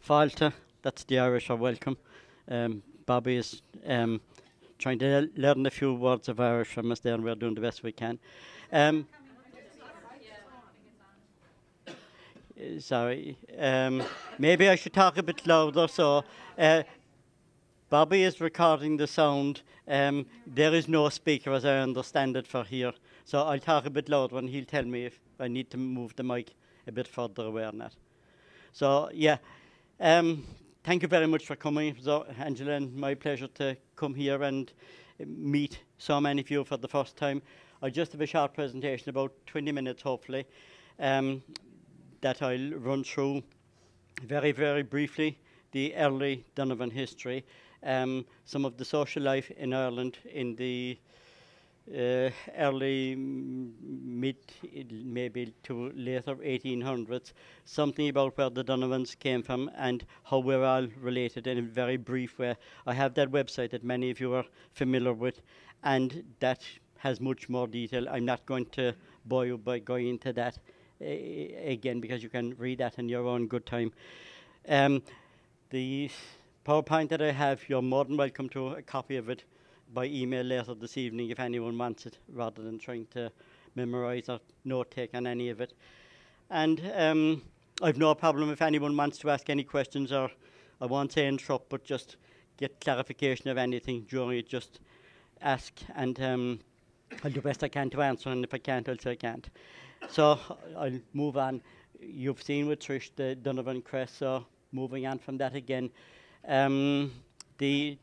Fáilte, that's the Irish are welcome. Bobby is trying to learn a few words of Irish from us there, and we're doing the best we can. Um, Sorry. Maybe I should talk a bit louder. So, Bobby is recording the sound. There is no speaker, as I understand it, for here. So I'll talk a bit louder, and he'll tell me if I need to move the mic a bit further away or not. So, yeah. Thank you very much for coming, so, Angela, and my pleasure to come here and meet so many of you for the first time. I just have a short presentation, about 20 minutes hopefully, that I'll run through very, very briefly the early Donovan history, some of the social life in Ireland in the early, mid, maybe to later 1800s, something about where the Donovans came from and how we're all related in a very brief way. I have that website that many of you are familiar with, and that has much more detail. I'm not going to bore you by going into that again, because you can read that in your own good time. The PowerPoint that I have, you're more than welcome to a copy of it by email later this evening if anyone wants it, rather than trying to memorize or note take on any of it. And I've no problem if anyone wants to ask any questions, or I won't say interrupt, but just get clarification of anything during it, just ask, and I'll do the best I can to answer, and if I can't, I'll say I can't. So I'll move on. You've seen with Trish the Donovan crest, so moving on from that again. The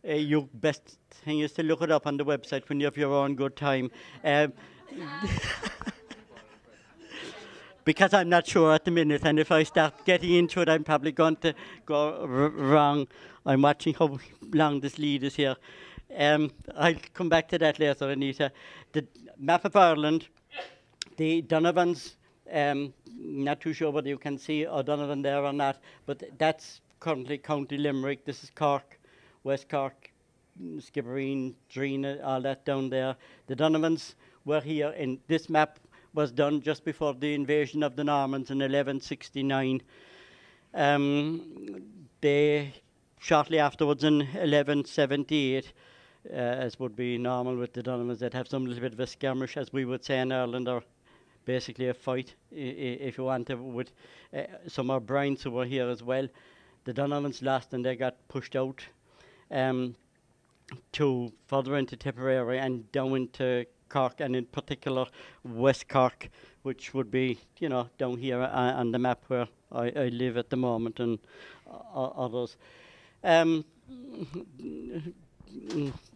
your best thing is to look it up on the website when you have your own good time. Because I'm not sure at the minute, and if I start getting into it, I'm probably going to go wrong. I'm watching how long this lead is here. I'll come back to that later, Anita. The map of Ireland, the Donovans, not too sure whether you can see O'Donovan there or not, but that's currently County Limerick. This is Cork, West Cork, Skibbereen, Drina, all that down there. The Donovans were here, and this map was done just before the invasion of the Normans in 1169. They, shortly afterwards in 1178, as would be normal with the Donovans, they'd have some little bit of a skirmish, as we would say in Ireland, or basically a fight, if you want to, with some O'Briens who were here as well. The Donovans lost, and they got pushed out to further into Tipperary and down into Cork, and in particular West Cork, which would be, you know, down here on the map where I live at the moment, and others.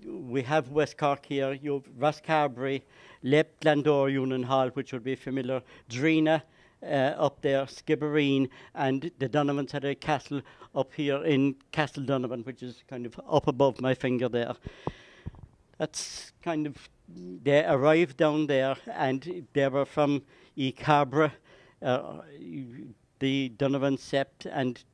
We have West Cork here. You have Rosscarbery, Leap, Glandore, Union Hall, which would be familiar. Drina up there, Skibbereen, and the Donovans had a castle up here in Castle Donovan, which is kind of up above my finger there. That's kind of, they arrived down there, and they were from Cabra, the Donovan sept, and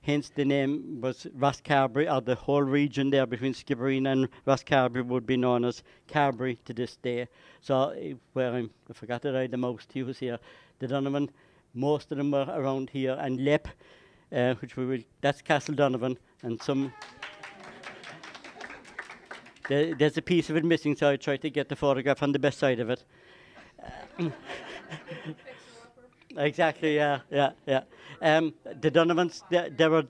hence the name was Rosscarbery, or the whole region there between Skibbereen and Rosscarbery would be known as Carbery to this day. So where I forgot to write the most, he was here. The Donovan, most of them were around here, and Leap, which we will, that's Castle Donovan, and some. There's a piece of it missing, so I tried to get the photograph on the best side of it. Exactly, yeah. The Donovans, they were.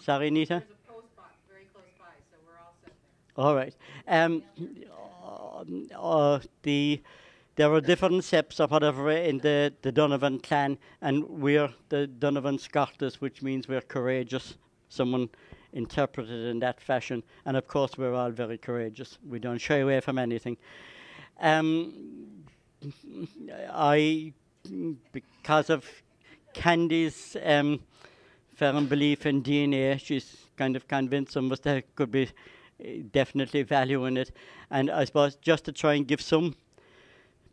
Sorry, Anita? There's a post box very close by, so we're all set there. All right. There were different septs or whatever in the Donovan clan, and we're the Donovan Scotus, which means we're courageous. Someone interpreted in that fashion, and of course we're all very courageous. We don't shy away from anything. Because of Candy's firm belief in DNA, she's kind of convinced some of us there could be definitely value in it, and I suppose just to try and give some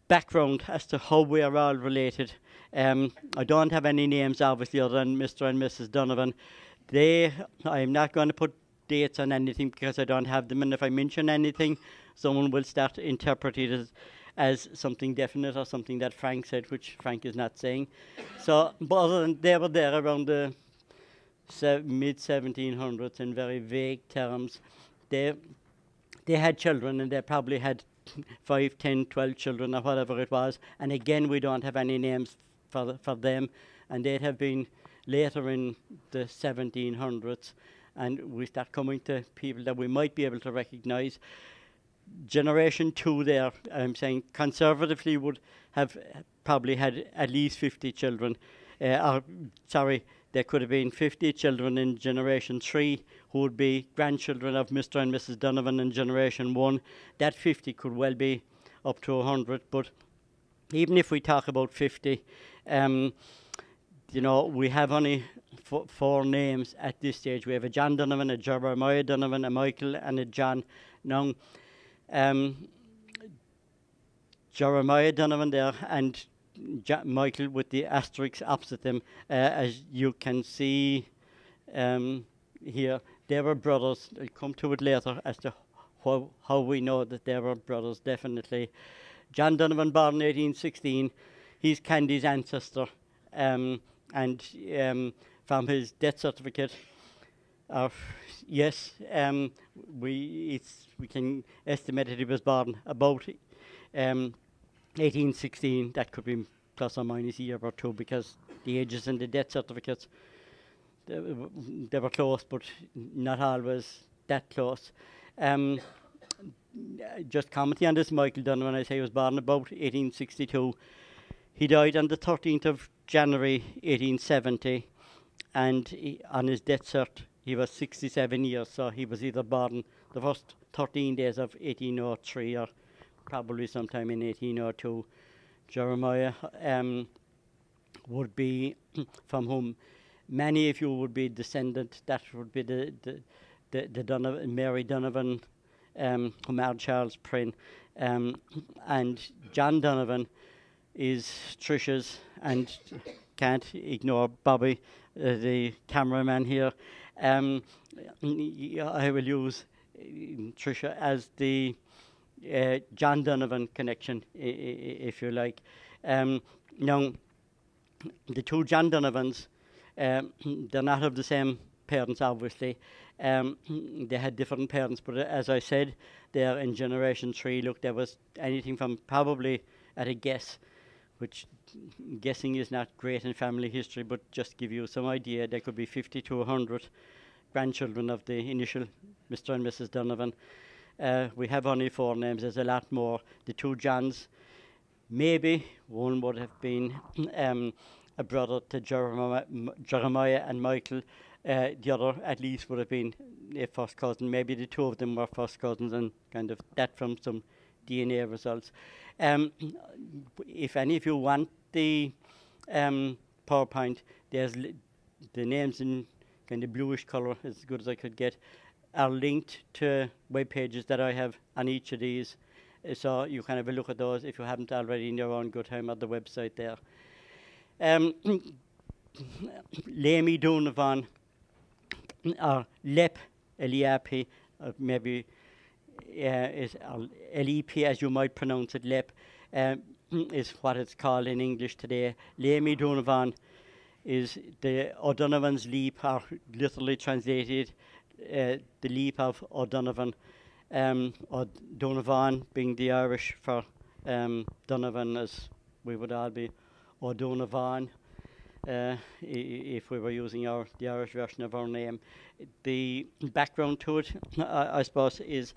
background as to how we are all related. I don't have any names obviously other than Mr. and Mrs. Donovan. I'm not going to put dates on anything because I don't have them, and if I mention anything, someone will start interpreting it as something definite or something that Frank said, which Frank is not saying. So, but other than they were there around the mid 1700s in very vague terms. They they had children, and they probably had 5, 10, 12 children or whatever it was. And again, we don't have any names for them, and they'd have been later in the 1700s, and we start coming to people that we might be able to recognise. Generation 2 there, I'm saying conservatively would have probably had at least 50 children. There could have been 50 children in Generation 3 who would be grandchildren of Mr. and Mrs. Donovan in Generation 1. That 50 could well be up to 100, but even if we talk about 50, we have only 4 names at this stage. We have a John Donovan, a Jeremiah Donovan, a Michael, and a John. Now, Jeremiah Donovan there and Michael with the asterisks opposite them, as you can see here, they were brothers. I'll come to it later as to how we know that they were brothers, definitely. John Donovan, born in 1816, he's Candy's ancestor, and from his death certificate, we can estimate that he was born about 1816. That could be plus or minus a year or two, because the ages in the death certificates, they were close, but not always that close. Just commenting on this, Michael Donovan, I say he was born about 1862. He died on the 13th of January 1870, and on his death cert he was 67 years, so he was either born the first 13 days of 1803 or probably sometime in 1802. Jeremiah would be from whom many of you would be descendant. That would be the Donovan, Mary Donovan, who married Charles Prynne, and John Donovan is Trisha's, and can't ignore Bobby, the cameraman here. I will use Trisha as the John Donovan connection, if you like. Now, the 2 John Donovans, they're not of the same parents, obviously. They had different parents, but as I said, they're in Generation 3. Look, there was anything from probably, at a guess, which guessing is not great in family history, but just give you some idea, there could be 50 to 100 grandchildren of the initial Mr. and Mrs. Donovan. We have only 4 names. There's a lot more. The 2 Johns, maybe one would have been a brother to Jeremiah and Michael. The other at least would have been a first cousin. Maybe the 2 of them were first cousins, and kind of that from some DNA results. If any of you want the PowerPoint, there's the names in kind of bluish colour, as good as I could get, are linked to web pages that I have on each of these, so you can have a look at those if you haven't already in your own good time at the website there. Lamy Donovan, or LEP, L-E-R-P, maybe is L-E-P as you might pronounce it, LEP, is what it's called in English today. Lamy Donovan is the O'Donovan's leap, or literally translated the leap of O'Donovan, O'Donovan being the Irish for Donovan, as we would all be O'Donovan if we were using the Irish version of our name. The background to it, I suppose, is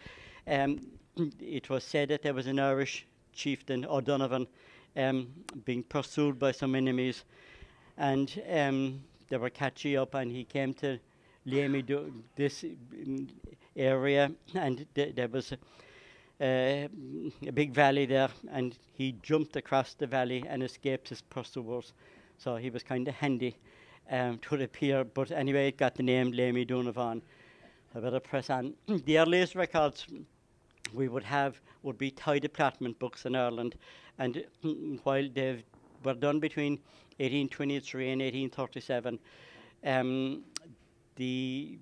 it was said that there was an Irish chieftain, O'Donovan, being pursued by some enemies, and they were catching up, and he came to this area, and there was a big valley there, and he jumped across the valley and escaped his pursuers. So he was kind of handy to appear, but anyway, it got the name Lamy Donovan. I better press on. The earliest records we would have would be tied apartment books in Ireland, and while they were done between 1823 and 1837, the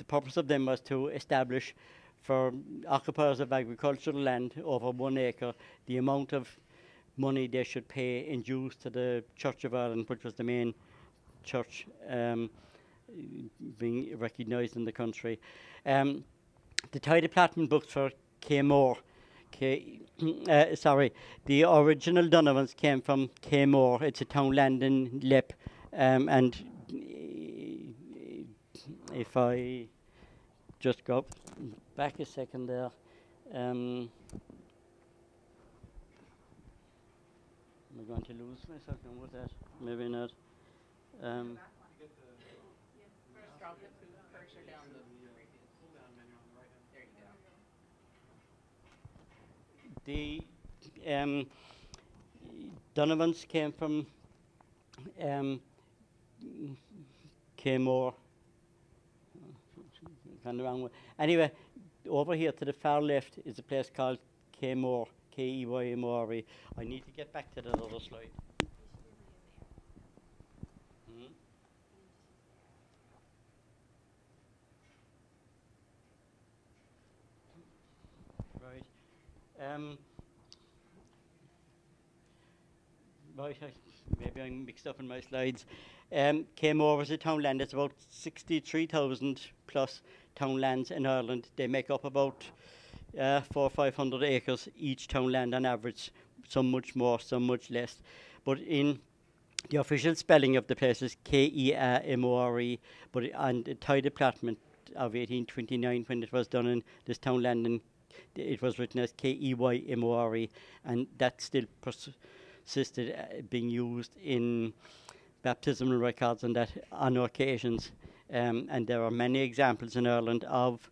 purpose of them was to establish for occupiers of agricultural land over 1 acre, the amount of money they should pay in dues to the Church of Ireland, which was the main church being recognised in the country. The title platinum books for K-More, the original Donovans came from K-More. It's a townland in Lip, and if I just go back a second there. Am I going to lose myself with that? Maybe not. First, drop it to cursor down the previous. There you go. The Donovans came from K-More. Kind of wrong way. Anyway, over here to the far left is a place called K-More, K-E-Y-M-O-R-E. I need to get back to that other slide. Right. Maybe I'm mixed up in my slides. K-More was a townland. It's about 63,000 plus townlands in Ireland. They make up about 400 or 500 acres each townland on average. Some much more, some much less. But in the official spelling of the place is K-E-A-M-O-R-E, but on the title platinum of 1829, when it was done in this townland, and it was written as K-E-Y-M-O-R-E, and that still persisted being used in baptismal records and that on occasions. And there are many examples in Ireland of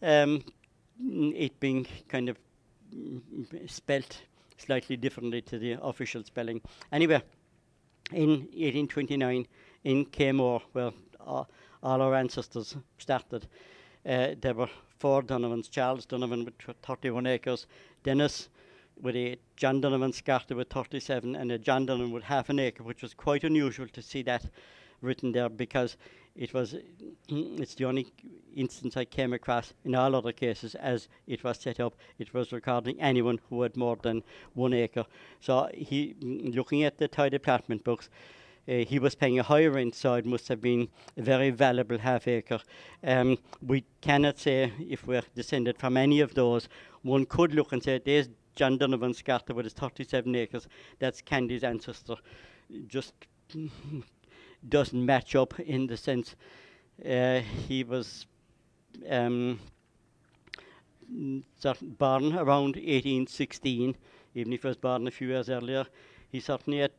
it being kind of spelt slightly differently to the official spelling. Anyway, in 1829, in K-More, where all our ancestors started, there were 4 Donovans: Charles Donovan with 31 acres, Dennis with 8, John Donovan Scarta with 37, and a John Donovan with half an acre, which was quite unusual to see that written there, because it's the only instance I came across. In all other cases, as it was set up, it was recording anyone who had more than 1 acre. So he, looking at the title platinum books, he was paying a higher rent, so it must have been a very valuable half acre. We cannot say if we're descended from any of those. One could look and say, there's John Donovan Scarta with his 37 acres. That's Candy's ancestor. Just doesn't match up in the sense he was born around 1816, even if he was born a few years earlier. He certainly at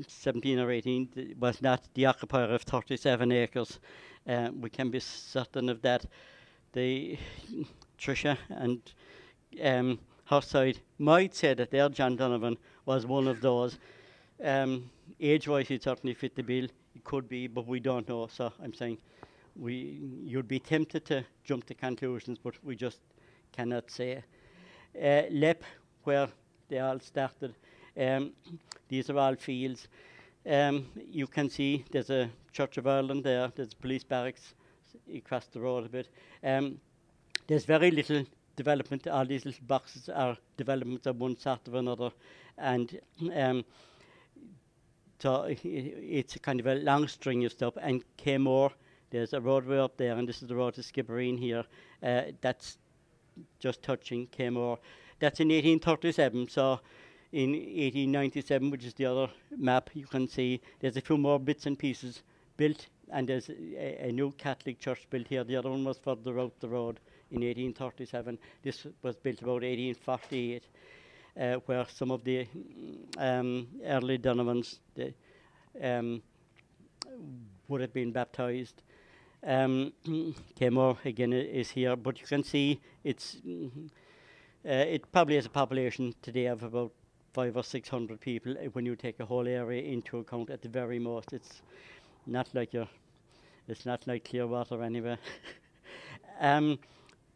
17 or 18 was not the occupier of 37 acres. We can be certain of that. The Tricia and her side might say that their John Donovan was one of those. Age-wise, he'd certainly fit the bill. It could be, but we don't know. So I'm saying you'd be tempted to jump to conclusions, but we just cannot say. Lep, where they all started, these are all fields. You can see there's a Church of Ireland there. There's police barracks across the road a bit. There's very little development. All these little boxes are developments of one sort or another, and so it's a kind of a long string of stuff. And K-More, there's a roadway up there, and this is the road to Skibbereen here. That's just touching K-More. That's in 1837, so in 1897, which is the other map, you can see there's a few more bits and pieces built, and there's a new Catholic church built here. The other one was further out the road in 1837. This was built about 1848. Where some of the early Donovans would have been baptized. K-More again is here, but you can see it probably has a population today of about 500 or 600 people when you take a whole area into account at the very most. It's not like Clearwater anyway.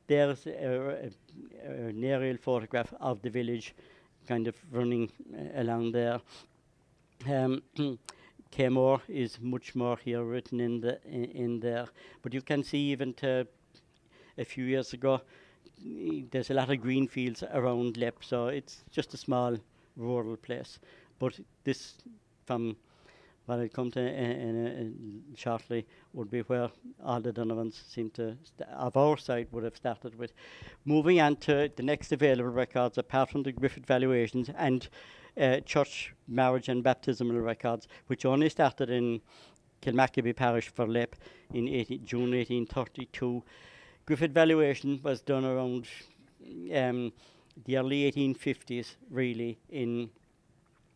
There's an aerial photograph of the village kind of running along there. K-More is much more here written in there, but you can see even to a few years ago. There's a lot of green fields around Lepp, so it's just a small rural place. But this, from what I'll come to shortly, would be where all the Donovans seem to, of our side, would have started with. Moving on to the next available records, apart from the Griffith valuations and church marriage and baptismal records, which only started in Kilmacabea Parish for Lepp in June 1832. Griffith valuation was done around the early 1850s, really, in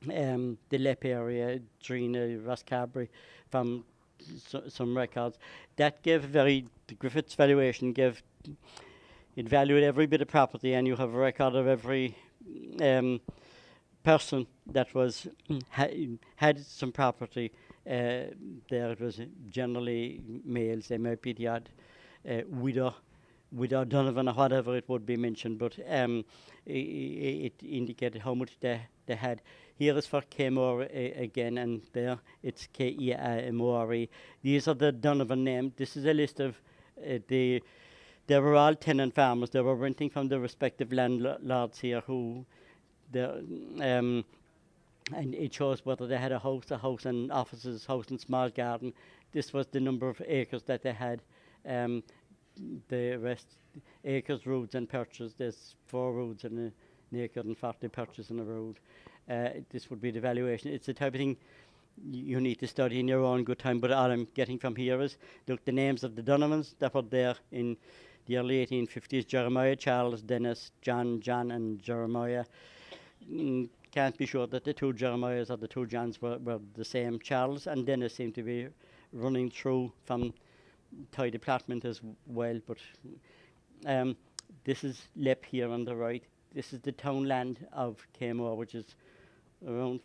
the Lepp area, Drina, Roscarbery, from some records. That gave the Griffith's valuation gave, it valued every bit of property, and you have a record of every person that was had some property there. It was generally males. They might be the odd widow Donovan or whatever it would be mentioned, but it indicated how much they had. Here is for Kemore again, and there it's K-E-M-O-R-E. These are the Donovan names. This is a list of they were all tenant farmers. They were renting from the respective landlords here, who and it shows whether they had a house and offices, house and small garden. This was the number of acres that they had. The rest, acres, roads and perches. There's 4 roads and an acre and 40 perches in a road. This would be the valuation. It's the type of thing you need to study in your own good time, but all I'm getting from here is, look, the names of the Donovans that were there in the early 1850s: Jeremiah, Charles, Dennis, John, and Jeremiah. Can't be sure that the 2 Jeremiahs or the 2 Johns were the same. Charles and Dennis seem to be running through from Tie Department as well, but this is Lepp here on the right. This is the townland of Kemore, which is around,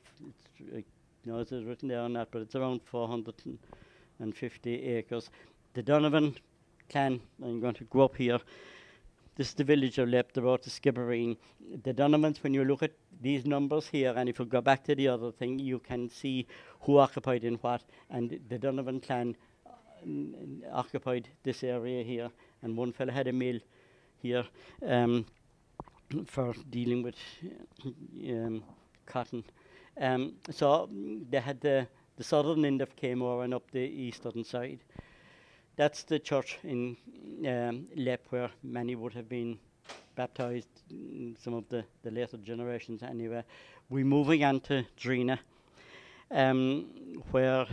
no, it's written there or not, but it's around 450 acres. The Donovan clan, I'm going to go up here. This is the village of Lepp, the road to Skibbereen. The Donovans, when you look at these numbers here, and if you go back to the other thing, you can see who occupied in what, and the Donovan clan occupied this area here, and one fella had a mill here for dealing with cotton. So they had the southern end of Kemore and up the eastern side. That's the church in Lepp where many would have been baptised, some of the later generations anyway. We're moving on to Drina, where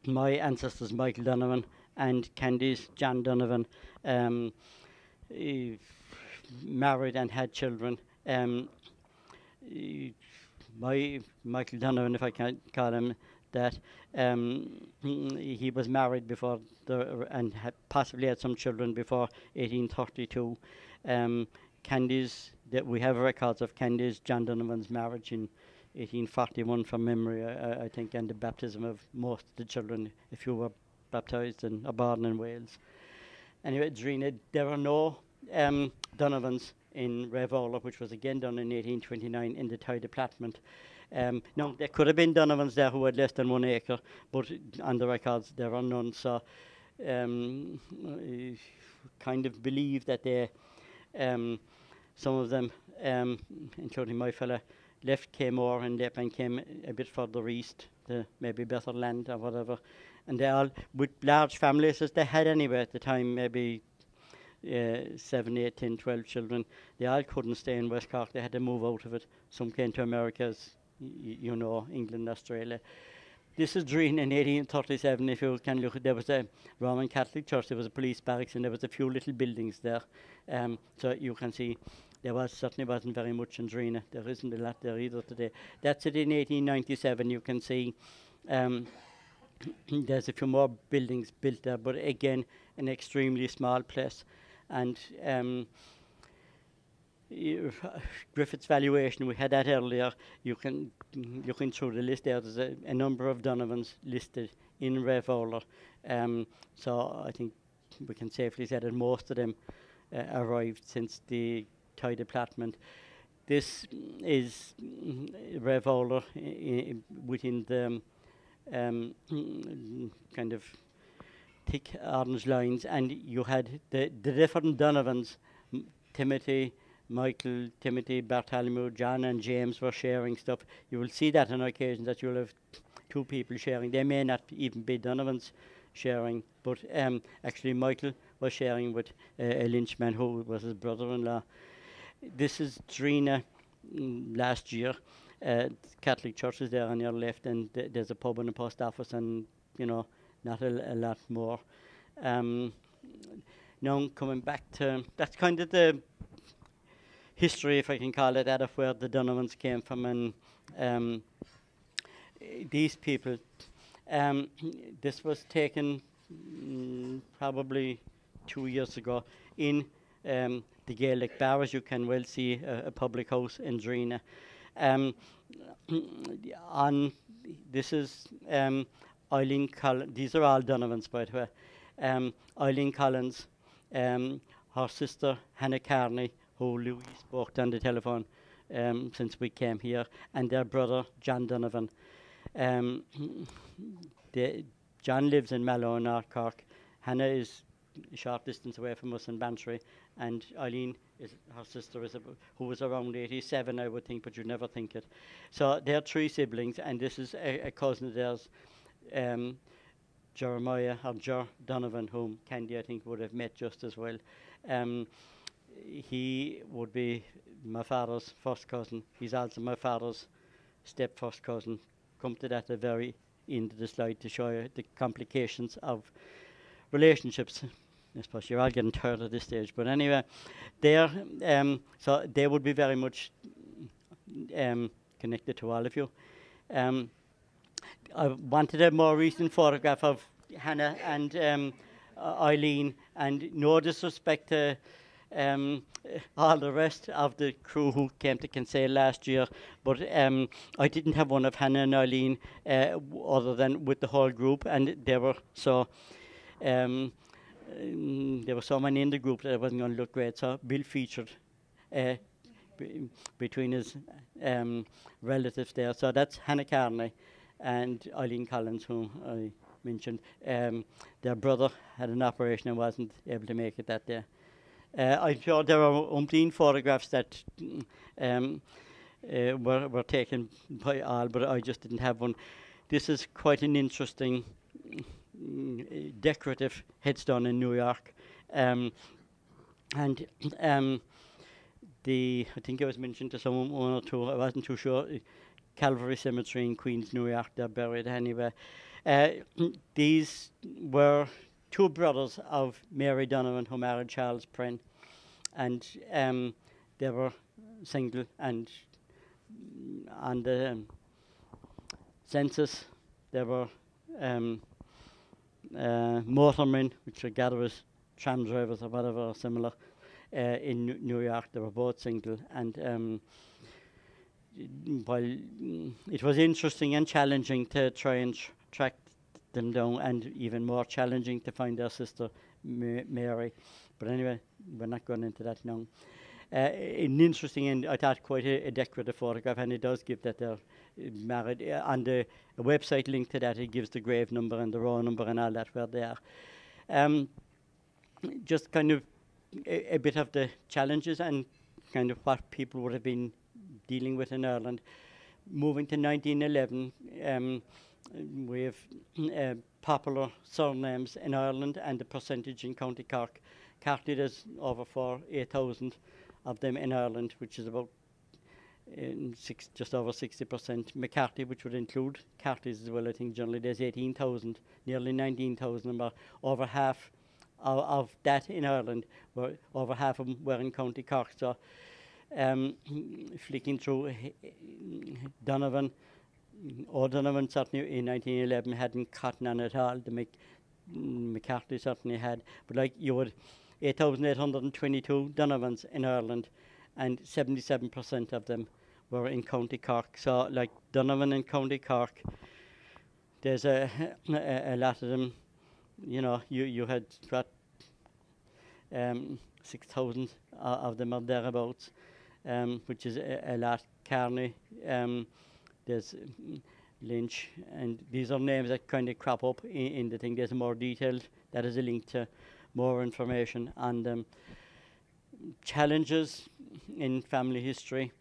my ancestors, Michael Donovan and Candy's John Donovan, married and had children. My Michael Donovan, if I can call him that, he was married before and had possibly had some children before 1832. Candy's, that we have records of Candy's John Donovan's marriage in 1841 from memory, I think, and the baptism of most of the children, if you were baptised and born in Wales. Anyway, Drina, there are no Donovans in Revola, which was again done in 1829 in the Tie Department. No, there could have been Donovans there who had less than 1 acre, but on the records there are none. So I kind of believe that they, some of them, including my fella, left Kemore and Lepp and came a bit further east to maybe better land or whatever. And they all, with large families as they had anyway at the time, maybe 7, 8, 10, 12 children, they all couldn't stay in West Cork. They had to move out of it. Some came to America, as you know, England, Australia. This is Dreen in 1837. If you can look, there was a Roman Catholic church, there was a police barracks, and there was a few little buildings there. So you can see there certainly wasn't very much in Drina. There isn't a lot there either today. That's it in 1897. You can see there's a few more buildings built there, but again, an extremely small place. And Griffith's valuation, we had that earlier. You can, looking through the list there, there's a number of Donovans listed in Revola. So I think we can safely say that most of them arrived since the Tie Department. This is Revola within the kind of thick orange lines, and you had the different Donovans, Timothy, Michael, Timothy, Bartholomew, John, and James were sharing stuff. You will see that on occasion that you'll have two people sharing. They may not even be Donovans sharing, but actually Michael was sharing with a Lynchman who was his brother-in-law. This is Drina last year. Catholic church is there on your left, and there's a pub and a post office, and not a lot more. Now coming back to, that's kind of the history, if I can call it that, of where the Donovans came from, and these people. This was taken probably 2 years ago in the Gaelic Bar, as you can well see, a public house in Drina. This is Eileen Collins. These are all Donovans, by the way. Eileen Collins, her sister Hannah Carney, who Louis spoke to on the telephone since we came here, and their brother John Donovan. John lives in Mallow, North Cork. Hannah is a short distance away from us in Bantry, and Eileen is her sister, who was around 87, I would think, but you'd never think it. So they're three siblings, and this is a cousin of theirs, Jeremiah or Jer Donovan, whom Candy, I think, would have met just as well. He would be my father's first cousin. He's also my father's step first cousin. Come to that at the very end of the slide to show you the complications of relationships. I suppose you're all getting tired at this stage, but anyway, so they would be very much connected to all of you. I wanted a more recent photograph of Hannah and Eileen, and no disrespect to all the rest of the crew who came to Kinsale last year, but I didn't have one of Hannah and Eileen other than with the whole group, and there were so many in the group that it wasn't going to look great. So Bill featured between his relatives there. So that's Hannah Carney and Eileen Collins, whom I mentioned. Their brother had an operation and wasn't able to make it that day. I'm sure there are umpteen photographs that were taken by all, but I just didn't have one. This is quite an interesting decorative headstone in New York, and I think it was mentioned to someone, one or two, I wasn't too sure. Calvary Cemetery in Queens, New York, they're buried anyway. These were two brothers of Mary Donovan, who married Charles Pren, and they were single, and on the census there were motormen, which I gather was tram drivers or whatever or similar, in New York. They were both single, and while it was interesting and challenging to try and track them down, and even more challenging to find their sister Mary, but anyway, we're not going into that now. An interesting and I thought quite a decorative photograph, and it does give that they're married. On the website link to that, it gives the grave number and the row number and all that where they are. Just kind of a bit of the challenges and kind of what people would have been dealing with in Ireland. Moving to 1911, we have popular surnames in Ireland, and the percentage in County Cork. Carty, there's over 8,000 of them in Ireland, which is about just over 60%. McCarthy, which would include Cartys as well, I think generally there's 18,000, nearly 19,000, but over half of that in Ireland, over half of them were in County Cork. So flicking through Donovan, O'Donovan certainly in 1911 hadn't cotton on at all. The McCarthy certainly had, but like you would 8,822 Donovans in Ireland, and 77% of them were in County Cork. So like Donovan in County Cork, there's a lot of them. You know, you had got 6,000 of them or thereabouts, which is a lot. Carney, there's Lynch, and these are names that kind of crop up in the thing. There's a more detailed, that is a link to more information on them. Challenges in family history.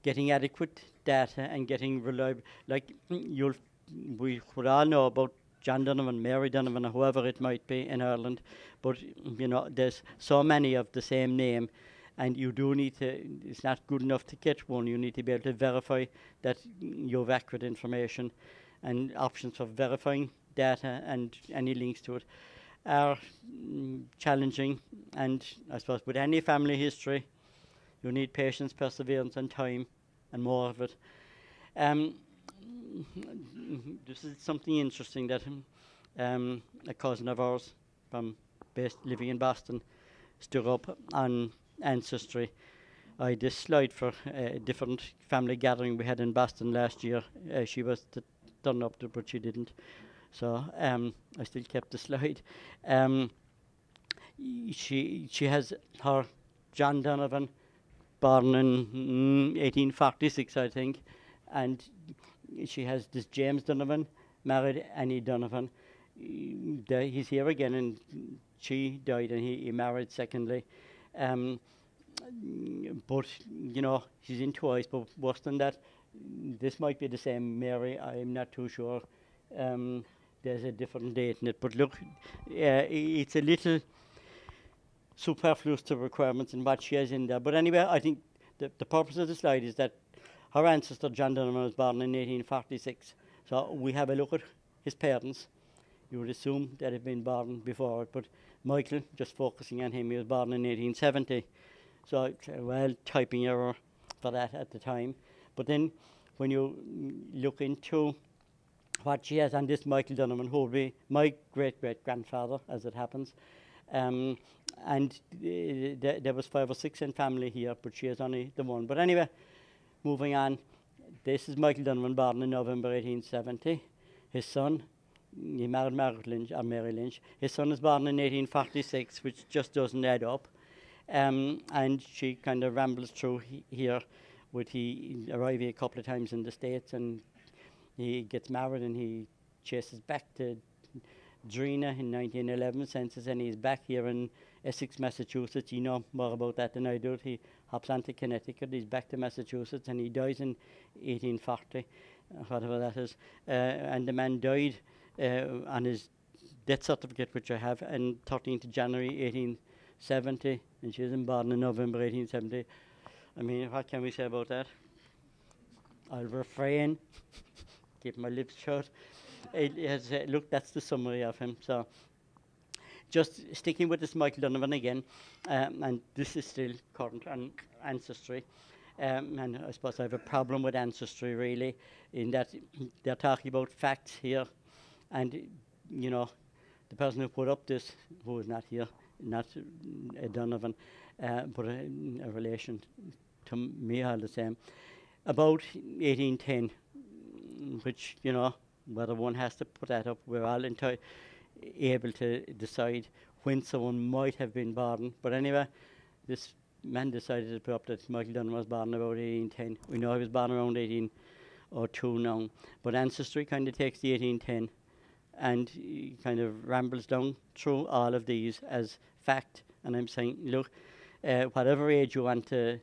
Getting adequate data and getting reliable, like we would all know about John Donovan, Mary Donovan, or whoever it might be in Ireland, but there's so many of the same name, and you do need to, it's not good enough to get one, you need to be able to verify that you have accurate information, and options for verifying data and any links to it are challenging. And I suppose with any family history, you need patience, perseverance, and time, and more of it. This is something interesting that a cousin of ours living in Boston stood up on Ancestry. I had this slide for a different family gathering we had in Boston last year. She was done up to, but she didn't. So I still kept the slide. She has her John Donovan, born in 1846, I think, and she has this James Donovan, married Annie Donovan. He's here again, and she died, and he married secondly. But she's in twice. But worse than that, this might be the same Mary. I'm not too sure. There's a different date in it. But look, it's a little superfluous to requirements and what she has in there. But anyway, I think the purpose of the slide is that her ancestor John Donovan was born in 1846. So we have a look at his parents. You would assume that he'd been born before it, but Michael, just focusing on him, he was born in 1870. So it's a typing error for that at the time. But then when you look into what she has on this Michael Donovan, who will be my great-great-grandfather, as it happens, and there was 5 or 6 in family here, but she has only the one. But anyway, moving on, this is Michael Donovan, born in November 1870. His son, he married Mary Lynch. His son is born in 1846, which just doesn't add up. And she kind of rambles through here. He arrive here a couple of times in the States, and he gets married, and he chases back to Drina in 1911 census, and he's back here in Essex, Massachusetts. You know more about that than I do. He hops on to Connecticut, he's back to Massachusetts, and he dies in 1840, whatever that is. And the man died on his death certificate, which I have, on 13th of January 1870, and she was born in November 1870. I mean, what can we say about that? I'll refrain, keep my lips shut. Look, that's the summary of him. So, just sticking with this Michael Donovan again, and this is still current on Ancestry. And I suppose I have a problem with Ancestry, really, in that they're talking about facts here. And, the person who put up this, who is not here, not Donovan, but a relation to me all the same, about 1810, which, whether one has to put that up, we're all able to decide when someone might have been born. But anyway, this man decided to put up that Michael Donovan was born about 1810. We know he was born around 1802 now. But Ancestry kind of takes the 1810 and he kind of rambles down through all of these as fact. And I'm saying, look, whatever age you want to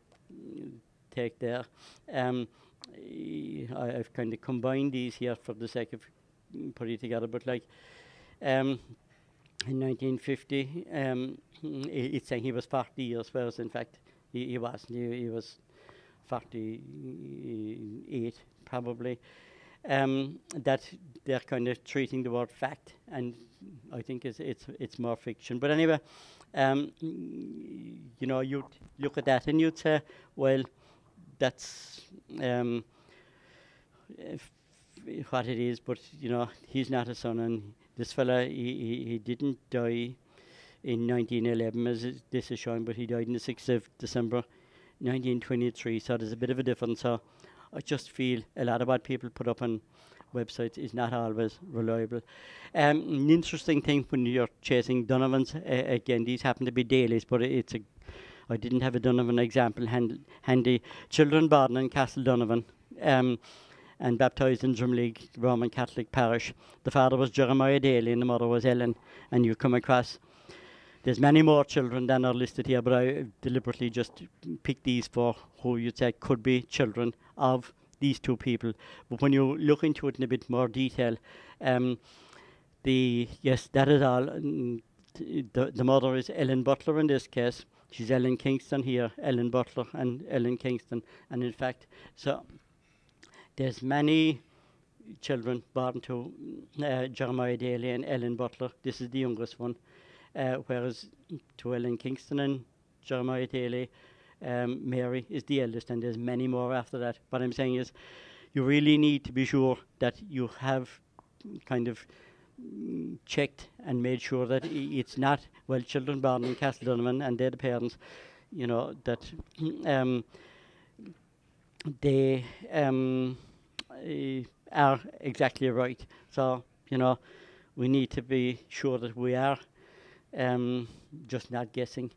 take there, I've kind of combined these here for the sake of putting it together. But like in 1950, it's saying he was 40 years, whereas in fact he wasn't. He was 48 probably. That they're kind of treating the word fact, and I think it's more fiction. But anyway, you'd look at that and you'd say, well, that's what it is. But he's not a son, and this fella he didn't die in 1911, as this is showing, but he died on the 6th of December 1923. So there's a bit of a difference. So I just feel a lot of what people put up on websites is not always reliable. An interesting thing when you're chasing Donovans, again, these happen to be dailies, but I didn't have a Donovan example handy. Children born in Castle Donovan, and baptised in Drumleague Roman Catholic parish. The father was Jeremiah Daly and the mother was Ellen. And you come across, there's many more children than are listed here, but I deliberately just picked these for who you'd say could be children of these two people. But when you look into it in a bit more detail, yes, that is all. The mother is Ellen Butler in this case. She's Ellen Kingston here, Ellen Butler and Ellen Kingston. And in fact, so there's many children born to Jeremiah Daly and Ellen Butler. This is the youngest one. Whereas to Ellen Kingston and Jeremiah Daly, Mary is the eldest, and there's many more after that. What I'm saying is, you really need to be sure that you have kind of checked and made sure that it's not, well, children born in Castle Donovan and they're the parents, you know, that they are exactly right. So, you know, we need to be sure that we are just not guessing.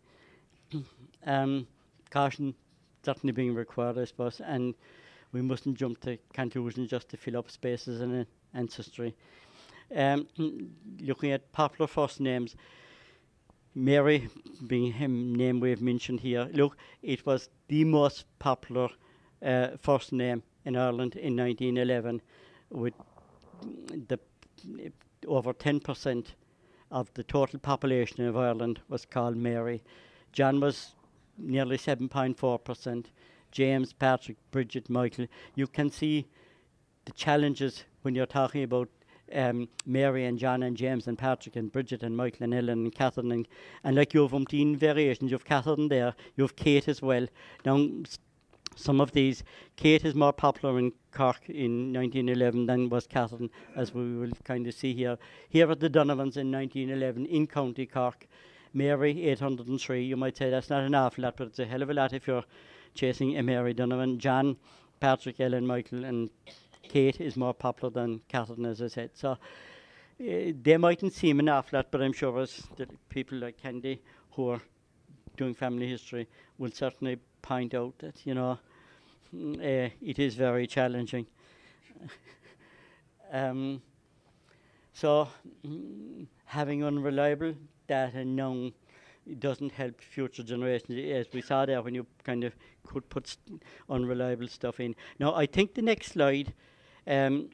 Caution certainly being required, I suppose, and we mustn't jump to conclusions just to fill up spaces in ancestry. Looking at popular first names, Mary being a name we've mentioned here. Look, it was the most popular first name in Ireland in 1911, with the over 10% of the total population of Ireland was called Mary. John was nearly 7.4%. James, Patrick, Bridget, Michael. You can see the challenges when you're talking about Mary and John and James and Patrick and Bridget and Michael and Ellen and Catherine. And like you have umpteen variations. You have Catherine there. You have Kate as well. Now, some of these, Kate is more popular in Cork in 1911 than was Catherine, as we will kind of see here. Here are the Donovans in 1911 in County Cork. Mary, 803. You might say that's not an awful lot, but it's a hell of a lot if you're chasing a Mary Donovan. John, Patrick, Ellen, Michael, and Kate is more popular than Catherine, as I said. So they mightn't seem an awful lot, but I'm sure as the people like Candy who are doing family history will certainly point out that, you know, it is very challenging. So having unreliable data known doesn't help future generations, as we saw there when you kind of could put unreliable stuff in. Now, I think the next slide and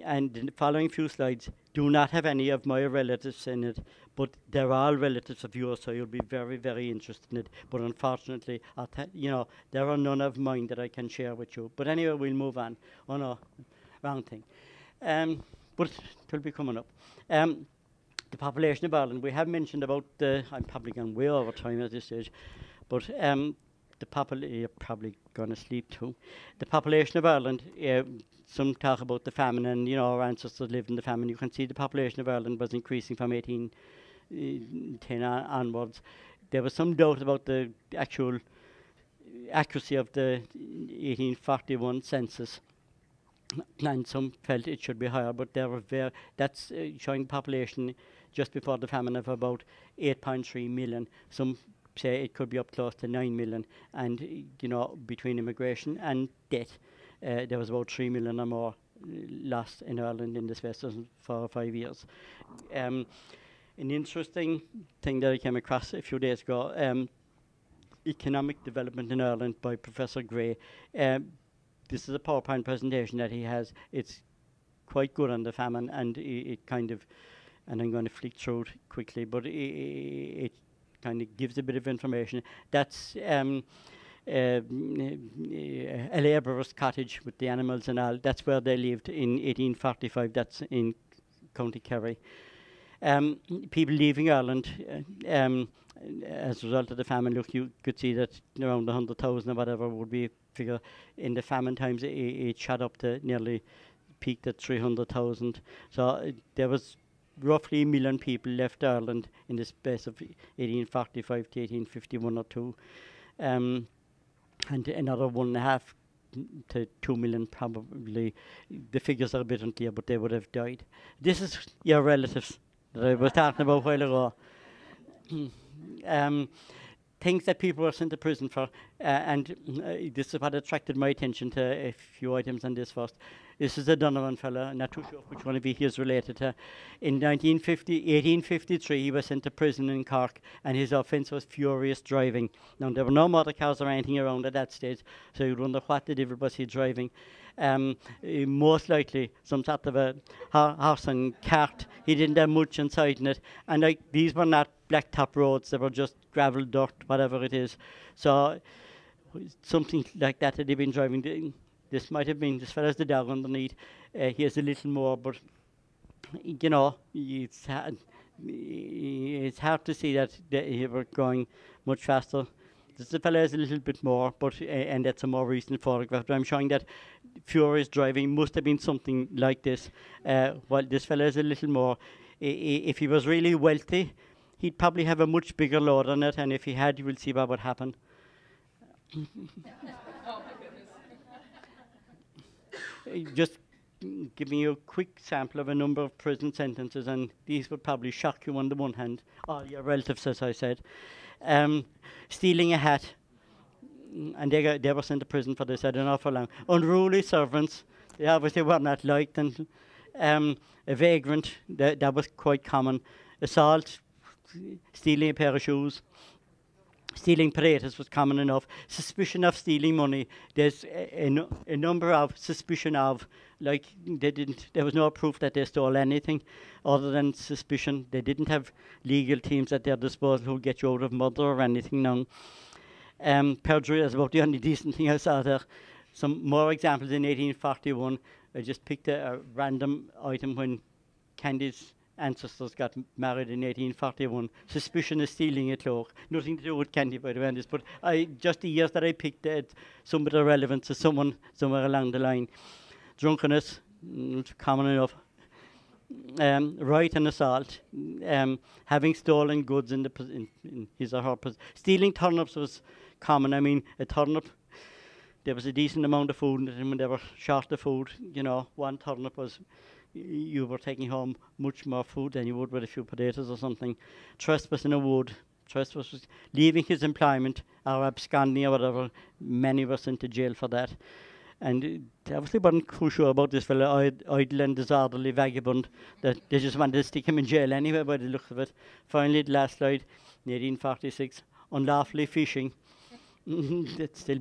the following few slides do not have any of my relatives in it, but they're all relatives of yours, so you'll be very, very interested in it. But unfortunately, you know, there are none of mine that I can share with you. But anyway, we'll move on. Oh no, wrong thing. But it'll be coming up. The population of Ireland, we have mentioned about I'm probably going way over time at this stage, but you're probably going to sleep too. The population of Ireland, some talk about the famine, and you know, our ancestors lived in the famine. You can see the population of Ireland was increasing from 1810 onwards. There was some doubt about the actual accuracy of the 1841 census, and some felt it should be higher, but there were that's showing population just before the famine of about 8.3 million. Some say it could be up close to 9 million, and you know, between immigration and debt, there was about 3 million or more lost in Ireland in the space of 4 or 5 years. An interesting thing that I came across a few days ago, Economic Development in Ireland by Professor Gray. This is a PowerPoint presentation that he has. It's quite good on the famine, and it kind of, and I'm going to flick through it quickly, but it kind of gives a bit of information. That's a labourer's cottage with the animals and all. That's where they lived in 1845. That's in County Kerry. People leaving Ireland as a result of the famine. Look, you could see that around 100,000 or whatever would be a figure. In the famine times, it shot up to nearly peaked at 300,000. So there was roughly 1 million people left Ireland in the space of 1845 to 1851 or 2. And another 1.5 to 2 million probably. The figures are a bit unclear, but they would have died. This is your relatives that I was talking about a while ago. things that people were sent to prison for, and this is what attracted my attention to a few items on this first. This is a Donovan fella, I'm not too sure which one of you he is related to. In 1853, he was sent to prison in Cork, and his offence was furious driving. Now, there were no motor cars or anything around at that stage, so you'd wonder what the devil was he driving. Most likely some sort of a horse and cart. He didn't have much inside in it, and like these were not blacktop roads, they were just gravel, dirt, whatever it is. So something like that that he'd been driving. This might have been, this fella's the dog underneath. He has a little more, but you know, it's hard to see that he were going much faster. This fella has a little bit more, but and that's a more recent photograph. But I'm showing that furious driving must have been something like this. While this fella has a little more. If he was really wealthy, he'd probably have a much bigger load on it, and if he had, you will see what would happen. Just giving you a quick sample of a number of prison sentences, and these would probably shock you on the one hand, all your relatives, as I said. Stealing a hat, and they were sent to prison for this, I don't know for long. Unruly servants, they obviously were not liked, and a vagrant, that was quite common. Assault, stealing a pair of shoes. Stealing potatoes was common enough. Suspicion of stealing money. There's a number of suspicion of, like there was no proof that they stole anything other than suspicion. They didn't have legal teams at their disposal who get you out of murder or anything now. Perjury is about the only decent thing I saw there. Some more examples in 1841. I just picked a random item when Candy's ancestors got married in 1841. Suspicion of stealing a cloak. Nothing to do with Candy, by the way, on this, but just the years that I picked, some of the relevance to someone somewhere along the line. Drunkenness, common enough. Riot and assault. Having stolen goods in his or her possession. Stealing turnips was common. I mean, a turnip, there was a decent amount of food, and when they were short of food, you know, one turnip was, you were taking home much more food than you would with a few potatoes or something. Trespassing a wood. Trespass was leaving his employment or absconding or whatever. Many were sent to jail for that. And they obviously weren't too sure about this fellow, idle and disorderly vagabond, that they just wanted to stick him in jail anyway by the looks of it. Finally, the last slide, 1846, unlawfully fishing. That's still